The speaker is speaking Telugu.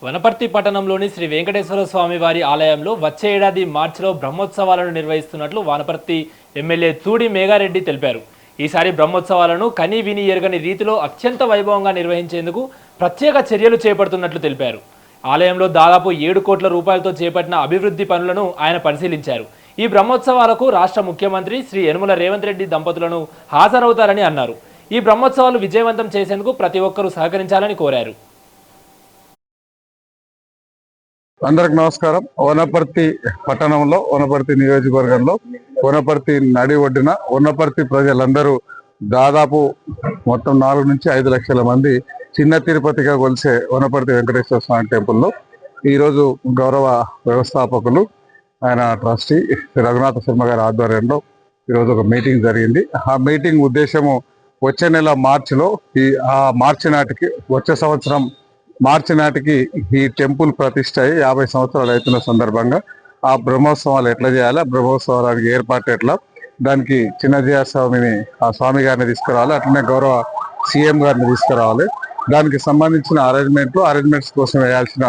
వనపర్తి పట్టణంలోని శ్రీ వెంకటేశ్వర స్వామి వారి ఆలయంలో వచ్చే ఏడాది మార్చిలో బ్రహ్మోత్సవాలను నిర్వహిస్తున్నట్లు వనపర్తి ఎమ్మెల్యే తూడి మేఘారెడ్డి తెలిపారు. ఈసారి బ్రహ్మోత్సవాలను కని విని ఎరగని రీతిలో అత్యంత వైభవంగా నిర్వహించేందుకు ప్రత్యేక చర్యలు చేపడుతున్నట్లు తెలిపారు. ఆలయంలో దాదాపు 7 కోట్ల రూపాయలతో చేపట్టిన అభివృద్ధి పనులను ఆయన పరిశీలించారు. ఈ బ్రహ్మోత్సవాలకు రాష్ట్ర ముఖ్యమంత్రి శ్రీ యనమల రేవంత్ రెడ్డి దంపతులను హాజరవుతారని అన్నారు. ఈ బ్రహ్మోత్సవాలు విజయవంతం చేసేందుకు ప్రతి ఒక్కరూ సహకరించాలని కోరారు. అందరికి నమస్కారం. వనపర్తి పట్టణంలో, వనపర్తి నియోజకవర్గంలో, వనపర్తి నడి ఒడ్డున వనపర్తి ప్రజలందరూ దాదాపు మొత్తం 4 నుంచి 5 లక్షల మంది చిన్న తిరుపతిగా కొలిసే వనపర్తి వెంకటేశ్వర స్వామి టెంపుల్లో ఈరోజు గౌరవ వ్యవస్థాపకులు ఆయన ట్రస్టీ రఘునాథ శర్మ గారి ఆధ్వర్యంలో ఈరోజు ఒక మీటింగ్ జరిగింది. ఆ మీటింగ్ ఉద్దేశము వచ్చే నెల మార్చిలో మార్చి నాటికి, వచ్చే సంవత్సరం మార్చి నాటికి ఈ టెంపుల్ ప్రతిష్ట అయ్యి 50 సంవత్సరాలు అవుతున్న సందర్భంగా ఆ బ్రహ్మోత్సవాలు ఎట్లా చేయాలి, ఆ బ్రహ్మోత్సవానికి ఏర్పాటు ఎట్లా, దానికి చిన్నజయ స్వామిని, ఆ స్వామి గారిని తీసుకురావాలి, అట్లనే గౌరవ సీఎం గారిని తీసుకురావాలి. దానికి సంబంధించిన అరేంజ్మెంట్స్ కోసం వేయాల్సిన